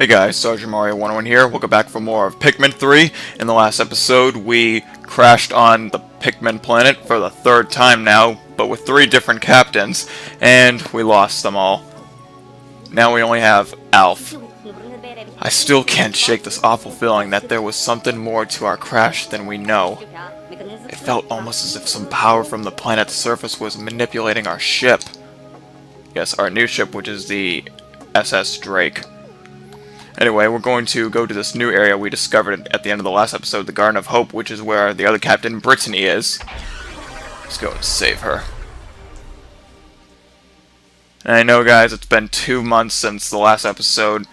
Hey guys, Sergeant Mario 101 here. Welcome back for more of Pikmin 3. In the last episode, we crashed on the Pikmin planet for the third time now, but with 3 different captains, and we lost them all. Now we only have Alph. I still can't shake this awful feeling that there was something more to our crash than we know. It felt almost as if some power from the planet's surface was manipulating our ship. Yes, our new ship, which is the SS Drake. Anyway, we're going to go to this new area we discovered at the end of the last episode, the Garden of Hope, which is where the other captain, Brittany, is. Let's go and save her. And I know, guys, it's been 2 months since the last episode.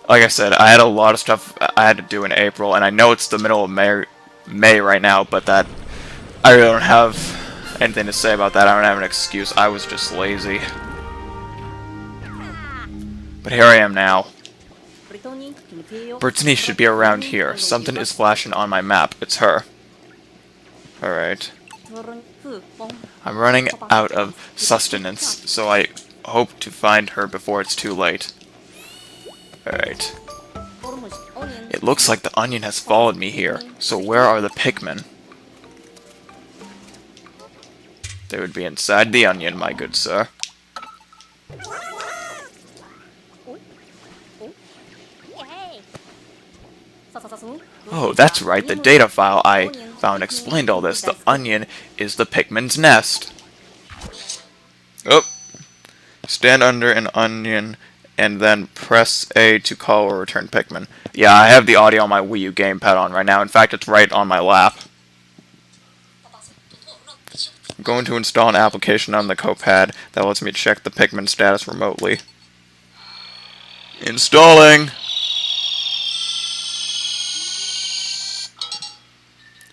Like I said, I had a lot of stuff I had to do in April, and I know it's the middle of May right now, but that I really don't have anything to say about that. I don't have an excuse. I was just lazy. But here I am now. Brittany should be around here. Something is flashing on my map. It's her. Alright. I'm running out of sustenance, so I hope to find her before it's too late. Alright. It looks like the onion has followed me here. So where are the Pikmin? They would be inside the onion, my good sir. Oh, that's right, the data file I found explained all this. The onion is the Pickmans Nest. Oh. Stand under an onion and then press A to call or return Pikmin. Yeah, I have the audio on my Wii U gamepad on right now. In fact, it's right on my lap. I'm going to install an application on the copad that lets me check the Pikmin status remotely. Installing!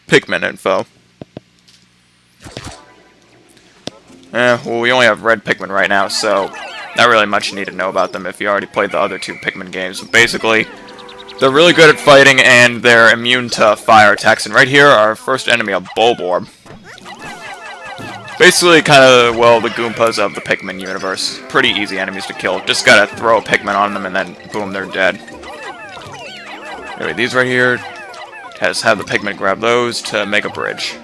Pikmin info. Well, we only have red Pikmin right now, so not really much you need to know about them if you already played the other 2 Pikmin games. Basically, they're really good at fighting, and they're immune to fire attacks. And right here, our first enemy, a Bulborb. Basically, kind of, well, the Goombas of the Pikmin universe. Pretty easy enemies to kill. Just gotta throw a Pikmin on them, and then, boom, they're dead. Anyway, these right here, have the Pikmin grab those to make a bridge.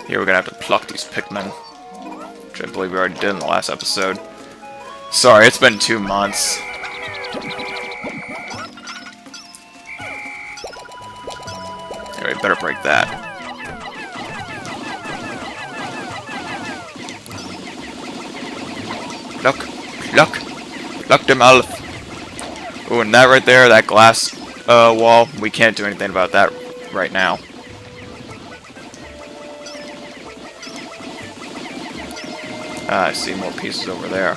Here we're gonna have to pluck these Pikmin, which I believe we already did in the last episode. Sorry, it's been 2 months. Anyway, better break that. Pluck them, Alph. Ooh, and that right there, that glass wall, we can't do anything about that right now. I see more pieces over there.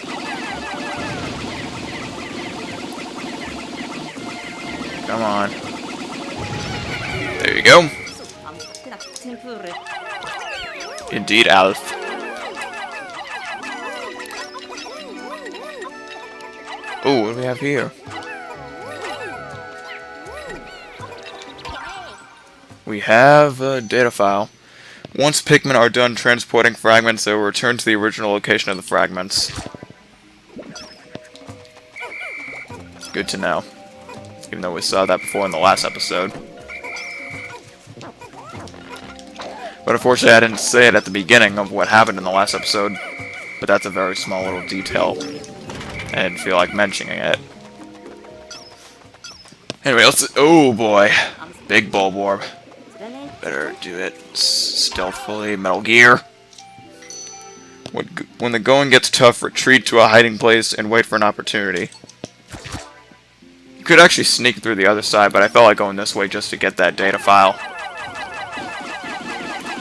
Come on. There you go. Indeed, Alph. Ooh, what do we have here? We have a data file. Once Pikmin are done transporting fragments, they will return to the original location of the fragments. Good to know. Even though we saw that before in the last episode. But unfortunately I didn't say it at the beginning of what happened in the last episode. But that's a very small little detail. I didn't feel like mentioning it. Anyway, let's... Oh boy. Big Bulborb. Better do it stealthily. Metal Gear. When the going gets tough, retreat to a hiding place and wait for an opportunity. You could actually sneak through the other side, but I felt like going this way just to get that data file.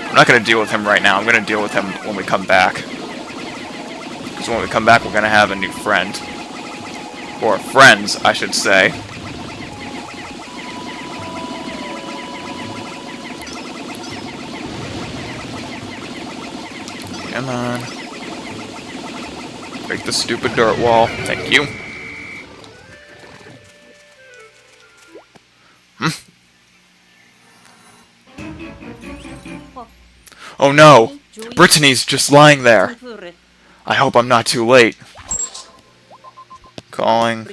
I'm not going to deal with him right now. I'm going to deal with him when we come back. Because when we come back, we're going to have a new friend. Or friends, I should say. Come on. Break the stupid dirt wall. Thank you. Oh no! Brittany's just lying there. I hope I'm not too late. Calling.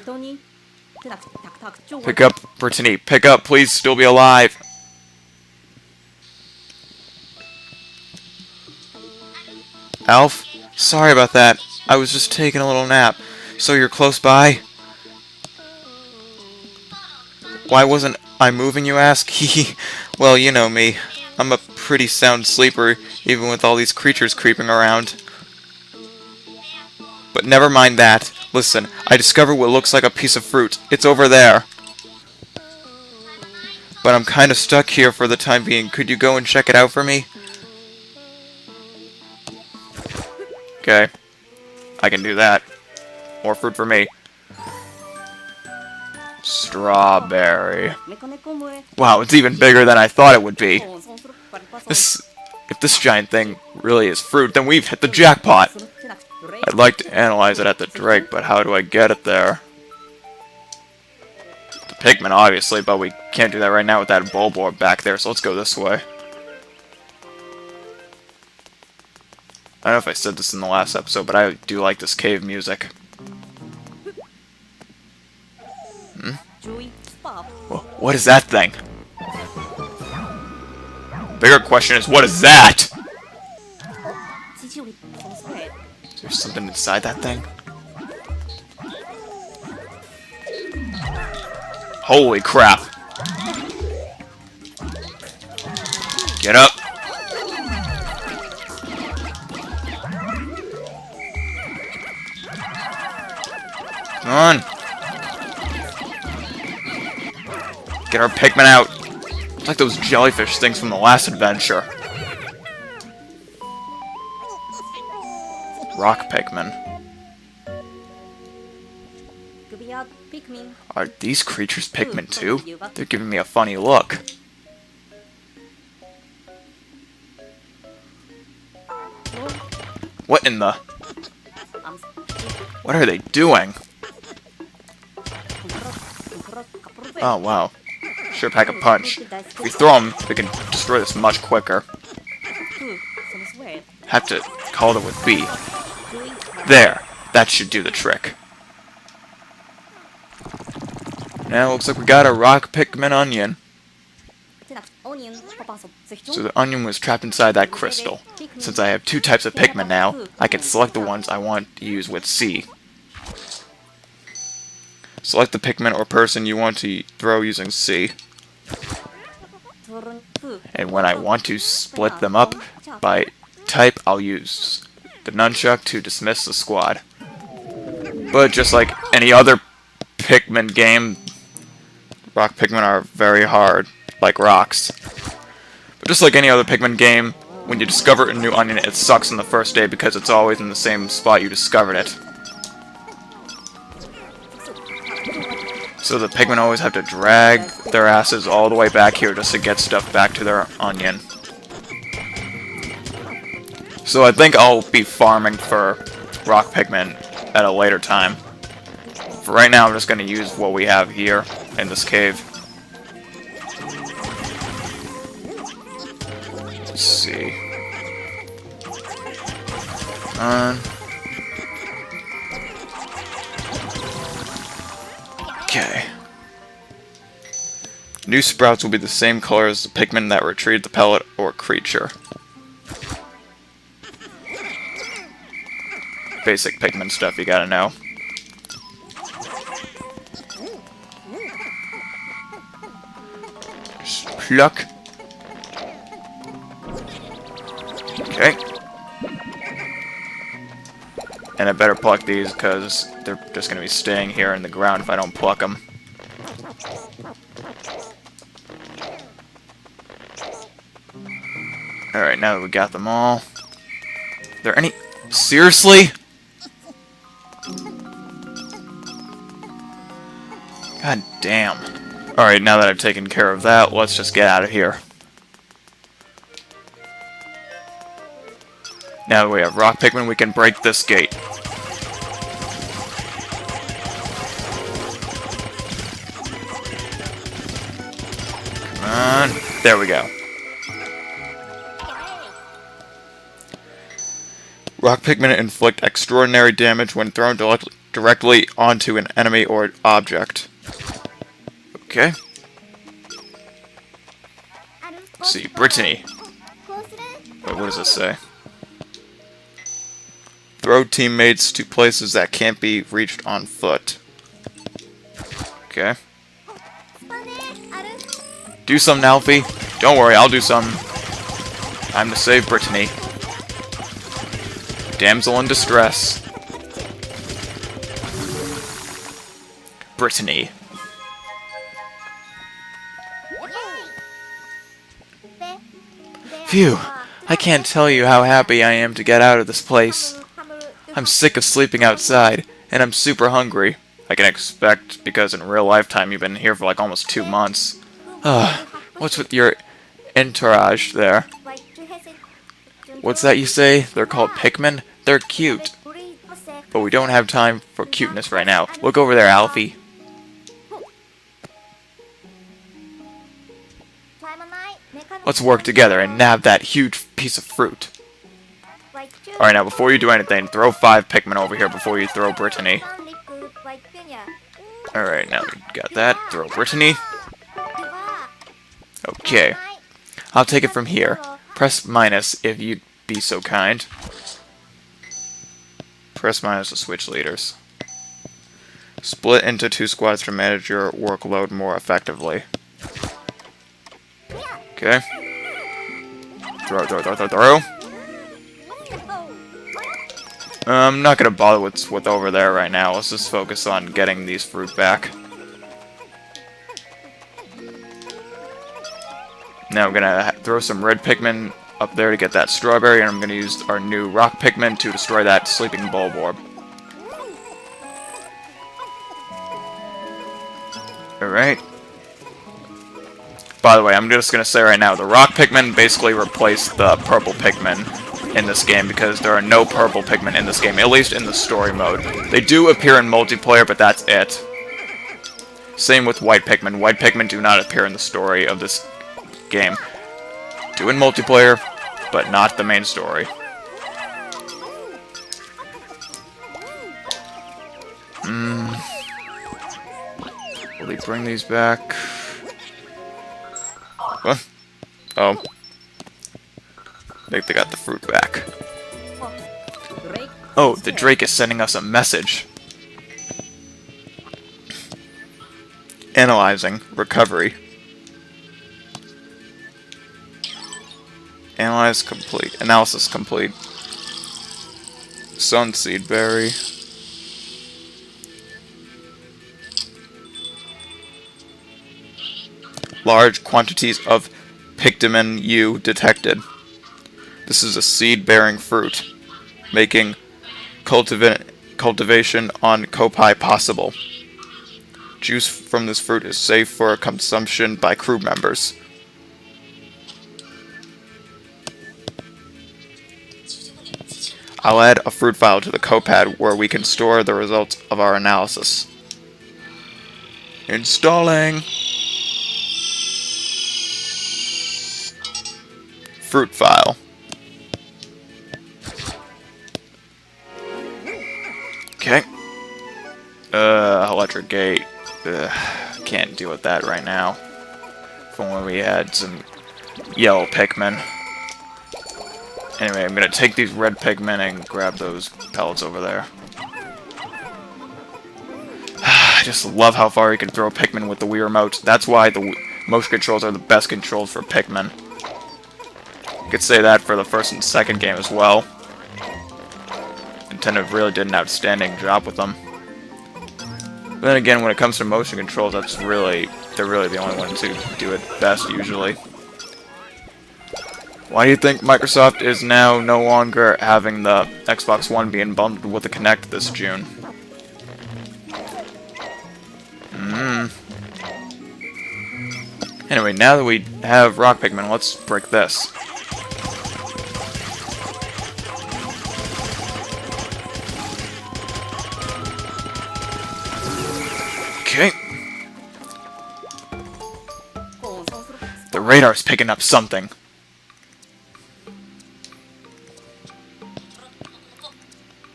Pick up, Brittany. Pick up, please. Still be alive. Alph? Sorry about that. I was just taking a little nap. So you're close by? Why wasn't I moving, you ask? Hee. Well, you know me. I'm a pretty sound sleeper, even with all these creatures creeping around. But never mind that. Listen, I discovered what looks like a piece of fruit. It's over there. But I'm kind of stuck here for the time being. Could you go and check it out for me? Okay. I can do that. More fruit for me. Strawberry. Wow, it's even bigger than I thought it would be. If this giant thing really is fruit, then we've hit the jackpot. I'd like to analyze it at the drake, but how do I get it there? The Pikmin, obviously, but we can't do that right now with that Bulborb back there, so let's go this way. I don't know if I said this in the last episode, but I do like this cave music. What is that thing? Bigger question is, what is that? Is there something inside that thing? Holy crap. Get up. Come on. Get our Pikmin out. It's like those jellyfish things from the last adventure. Rock Pikmin. Are these creatures Pikmin too? They're giving me a funny look. What in the... What are they doing? Oh, wow. Sure pack a punch. If we throw them, we can destroy this much quicker. Have to call it with B. There. That should do the trick. Now, looks like we got a rock Pikmin onion. So the onion was trapped inside that crystal. Since I have two types of Pikmin now, I can select the ones I want to use with C. Select the Pikmin or person you want to throw using C. And when I want to split them up by type, I'll use the nunchuck to dismiss the squad. But just like any other Pikmin game, rock Pikmin are very hard, like rocks. But just like any other Pikmin game, when you discover a new onion, it sucks on the first day because it's always in the same spot you discovered it. So the Pikmin always have to drag their asses all the way back here just to get stuff back to their onion. So I think I'll be farming for rock Pikmin at a later time. For right now, I'm just going to use what we have here in this cave. Let's see. Okay. New sprouts will be the same color as the Pikmin that retrieved the pellet or creature. Basic Pikmin stuff you gotta know. Just pluck. Okay. And I better pluck these because they're just going to be staying here in the ground if I don't pluck them. Alright, now that we got them all. Are there any... Seriously? God damn. Alright, now that I've taken care of that, let's just get out of here. Now that we have rock Pikmin, we can break this gate. Come on. There we go. Rock Pikmin inflict extraordinary damage when thrown directly onto an enemy or object. Okay. Let's see, Brittany. Wait, what does this say? Throw teammates to places that can't be reached on foot. Okay. Do something, Alfie. Don't worry, I'll do something. Time to save Brittany. Damsel in distress. Brittany. Phew. I can't tell you how happy I am to get out of this place. I'm sick of sleeping outside, and I'm super hungry. I can expect, because in real lifetime you've been here for like almost 2 months. What's with your entourage there? What's that you say? They're called Pikmin? They're cute. But we don't have time for cuteness right now. Look over there, Alfie. Let's work together and nab that huge piece of fruit. Alright, now before you do anything, throw 5 Pikmin over here before you throw Brittany. Alright, now we got that. Throw Brittany. Okay. I'll take it from here. Press minus if you'd be so kind. Press minus to switch leaders. Split into 2 squads to manage your workload more effectively. Okay. Throw. I'm not gonna bother with what's over there right now. Let's just focus on getting these fruit back. Now I'm gonna throw some red Pikmin up there to get that strawberry, and I'm gonna use our new rock Pikmin to destroy that sleeping bulb orb. Alright. By the way, I'm just gonna say right now, the rock Pikmin basically replaced the purple Pikmin in this game because there are no purple Pikmin in this game, at least in the story mode. They do appear in multiplayer, but that's it. Same with white Pikmin. White Pikmin do not appear in the story of this game. Do in multiplayer, but not the main story. Will they bring these back? What? Oh. I think they got the fruit back. Oh, the Drake is sending us a message. Analyzing. Recovery. Analyze complete. Analysis complete. Sunseed berry. Large quantities of Pikmin U detected. This is a seed-bearing fruit, making cultivation on Kopai possible. Juice from this fruit is safe for consumption by crew members. I'll add a fruit file to the Copad where we can store the results of our analysis. Installing! Fruit file. Okay. Electric gate. Can't deal with that right now. If only we had some yellow Pikmin. Anyway, I'm gonna take these red Pikmin and grab those pellets over there. I just love how far you can throw Pikmin with the Wii Remote. That's why the motion controls are the best controls for Pikmin. You could say that for the first and second game as well. Nintendo really did an outstanding job with them. But then again, when it comes to motion controls, they're really the only ones who do it best usually. Why do you think Microsoft is now no longer having the Xbox One being bundled with the Kinect this June? Anyway, now that we have Rock Pikmin, let's break this. Okay. The radar's picking up something.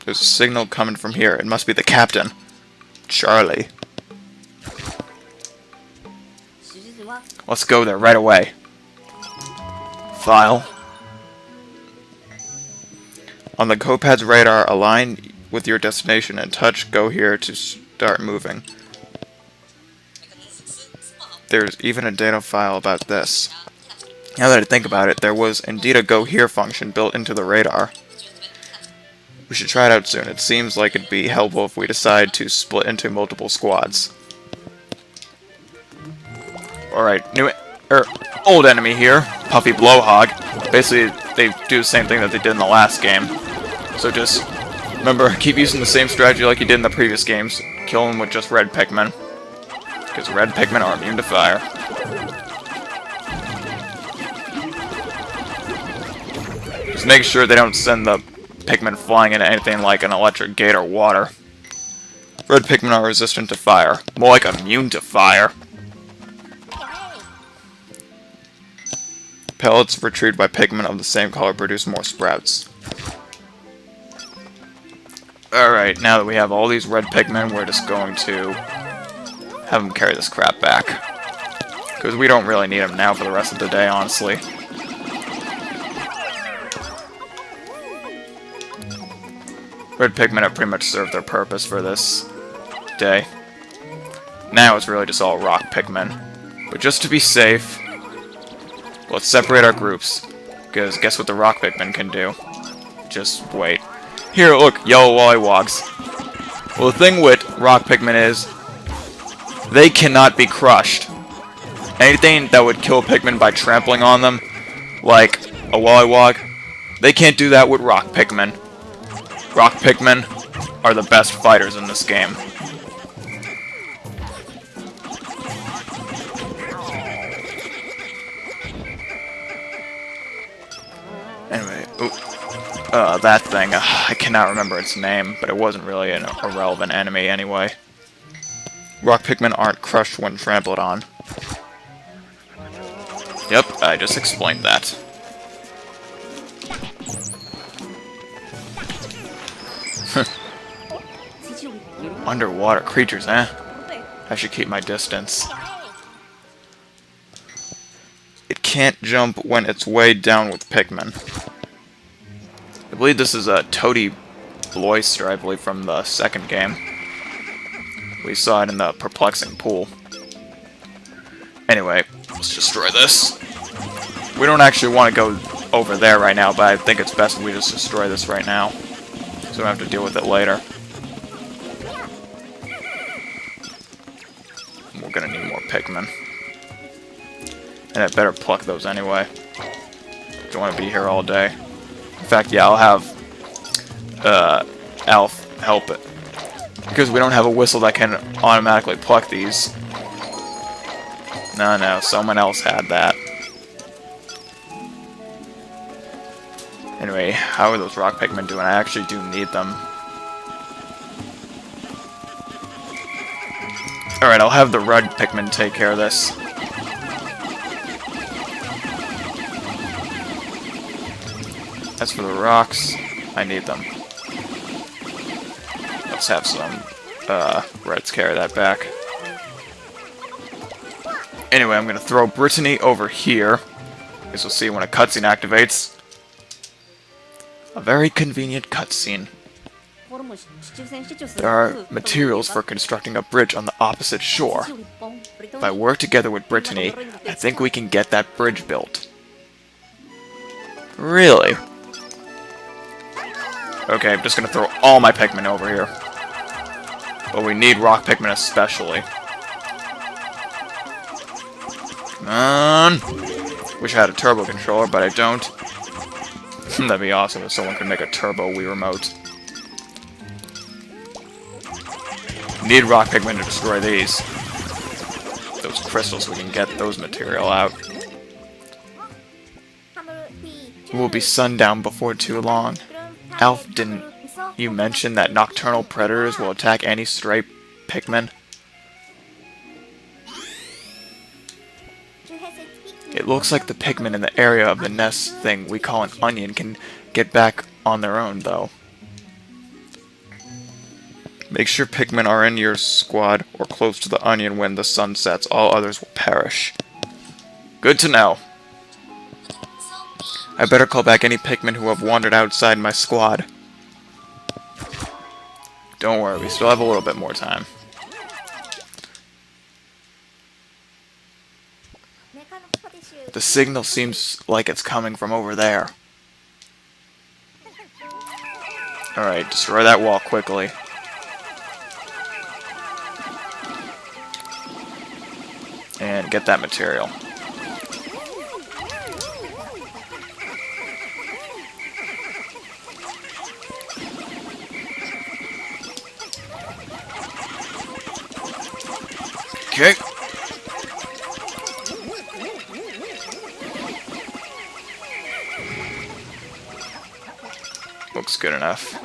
There's a signal coming from here. It must be the captain. Charlie. Let's go there right away. File. On the Copad's radar, align with your destination and touch go here to start moving. There's even a data file about this. Now that I think about it, there was indeed a go here function built into the radar. We should try it out soon. It seems like it'd be helpful if we decide to split into multiple squads. Alright, old enemy here, Puffy Blowhog. Basically, they do the same thing that they did in the last game. So just remember, keep using the same strategy like you did in the previous games. Kill them with just red Pikmin. Because red Pikmin are immune to fire. Just make sure they don't send the Pikmin flying into anything like an electric gate or water. Red Pikmin are resistant to fire. More like immune to fire. Pellets retrieved by Pikmin of the same color produce more sprouts. Alright, now that we have all these red Pikmin, we're just going to have them carry this crap back. Because we don't really need them now for the rest of the day, honestly. Red Pikmin have pretty much served their purpose for this day. Now it's really just all rock Pikmin. But just to be safe, let's separate our groups. Because guess what the rock Pikmin can do? Just wait. Here, look, yellow Lollywogs. Well, the thing with rock Pikmin is, they cannot be crushed. Anything that would kill Pikmin by trampling on them, like a Lollywog, they can't do that with rock Pikmin. Rock Pikmin are the best fighters in this game. Anyway, that thing, I cannot remember its name, but it wasn't really a relevant enemy anyway. Rock Pikmin aren't crushed when trampled on. Yep, I just explained that. Underwater creatures, eh? I should keep my distance. It can't jump when it's way down with Pikmin. I believe this is a Toady Bloyster, I believe, from the second game. We saw it in the perplexing pool. Anyway, let's destroy this. We don't actually want to go over there right now, but I think it's best if we just destroy this right now. So we don't have to deal with it later. We're gonna need more Pikmin. And I better pluck those anyway. Don't want to be here all day. In fact, yeah, I'll have Alph help it. Because we don't have a whistle that can automatically pluck these. No, someone else had that. Anyway, how are those rock Pikmin doing? I actually do need them. Alright, I'll have the red Pikmin take care of this. As for the rocks, I need them. Let's have some reds carry that back. Anyway, I'm gonna throw Brittany over here. As you'll see when a cutscene activates. A very convenient cutscene. There are materials for constructing a bridge on the opposite shore. If I work together with Brittany, I think we can get that bridge built. Really? Okay, I'm just gonna throw all my Pikmin over here. But we need rock Pikmin especially. Come on! Wish I had a turbo controller, but I don't. That'd be awesome if someone could make a turbo Wii remote. Need rock Pikmin to destroy these. Those crystals so we can get those material out. It will be sundown before too long. Alph, didn't you mention that nocturnal predators will attack any stray Pikmin? It looks like the Pikmin in the area of the nest thing we call an onion can get back on their own, though. Make sure Pikmin are in your squad or close to the onion when the sun sets. All others will perish. Good to know. I better call back any Pikmin who have wandered outside my squad. Don't worry, we still have a little bit more time. The signal seems like it's coming from over there. Alright, destroy that wall quickly. And get that material. Okay. Looks good enough.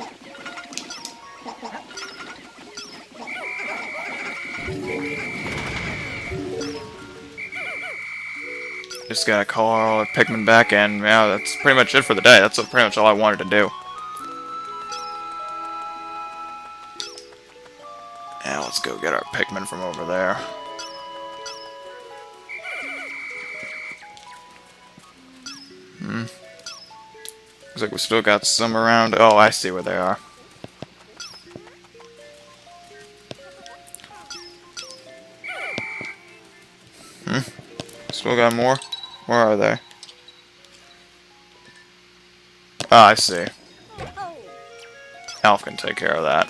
Just gotta call all the Pikmin back, and yeah, that's pretty much it for the day. That's pretty much all I wanted to do. Now let's go get our Pikmin from over there. Looks like we still got some around. Oh, I see where they are. Still got more? Where are they? Ah, I see. Alph can take care of that.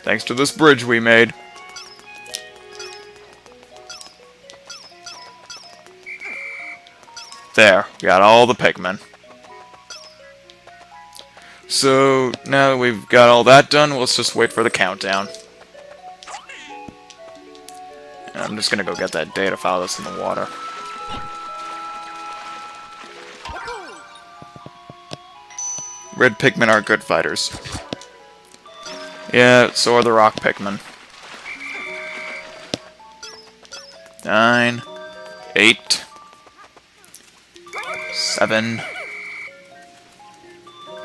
Thanks to this bridge we made. There, we got all the Pikmin. So, now that we've got all that done, let's just wait for the countdown. And I'm just gonna go get that data file that's in the water. Red Pikmin are good fighters. Yeah, so are the rock Pikmin. 9, 8, 7,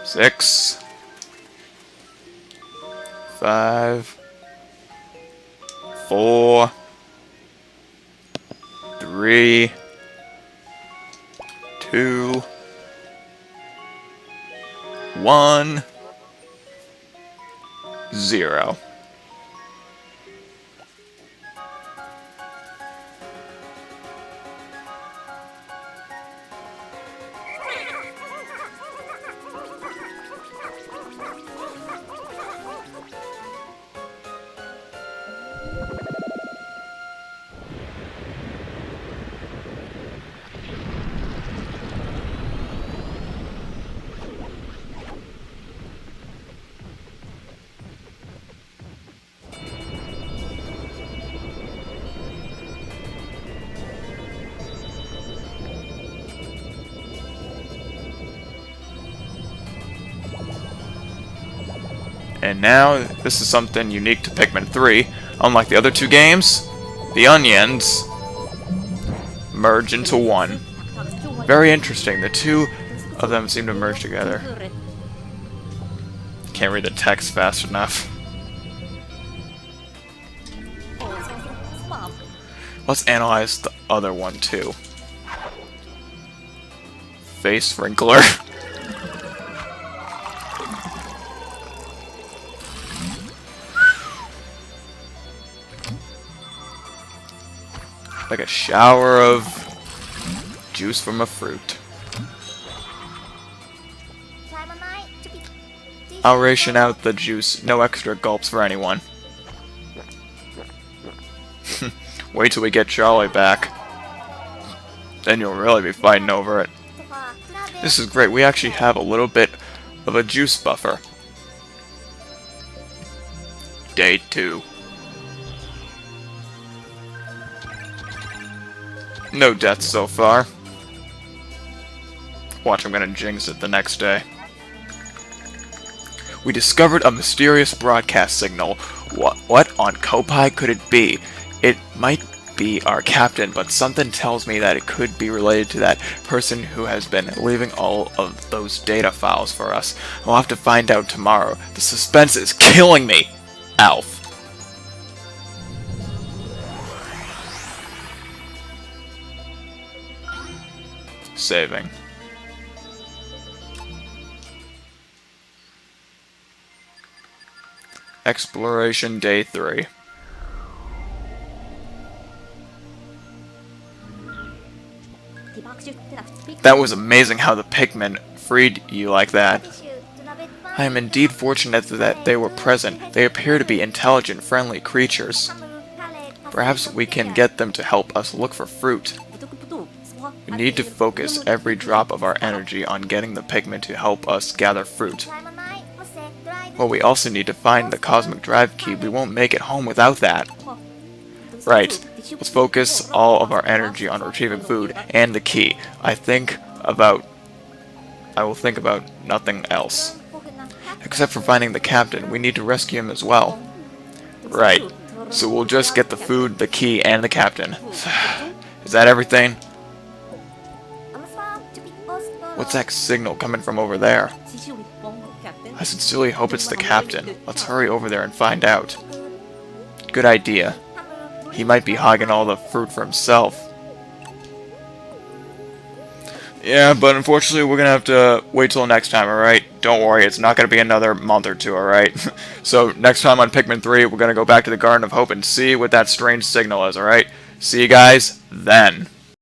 6, 5, 4, 3, 2, 1, 0. And now, this is something unique to Pikmin 3. Unlike the other two games, the onions merge into one. Very interesting. The two of them seem to merge together. Can't read the text fast enough. Let's analyze the other one too. Face wrinkler. Like a shower of juice from a fruit. I'll ration out the juice. No extra gulps for anyone. Wait till we get Charlie back. Then you'll really be fighting over it. This is great. We actually have a little bit of a juice buffer. Day 2. No deaths so far. Watch, I'm gonna jinx it the next day. We discovered a mysterious broadcast signal. What on Kopai could it be? It might be our captain, but something tells me that it could be related to that person who has been leaving all of those data files for us. We'll have to find out tomorrow. The suspense is killing me. Alph. saving. Exploration Day 3. That was amazing how the Pikmin freed you like that. I am indeed fortunate that they were present. They appear to be intelligent, friendly creatures. Perhaps we can get them to help us look for fruit. We need to focus every drop of our energy on getting the Pikmin to help us gather fruit. Well, we also need to find the Cosmic Drive Key. We won't make it home without that. Right. Let's focus all of our energy on retrieving food and the key. I will think about nothing else. Except for finding the captain. We need to rescue him as well. Right. So we'll just get the food, the key, and the captain. Is that everything? What's that signal coming from over there? I sincerely hope it's the captain. Let's hurry over there and find out. Good idea. He might be hogging all the fruit for himself. Yeah, but unfortunately we're going to have to wait till next time, alright? Don't worry, it's not going to be another month or two, alright? So, next time on Pikmin 3, we're going to go back to the Garden of Hope and see what that strange signal is, alright? See you guys then.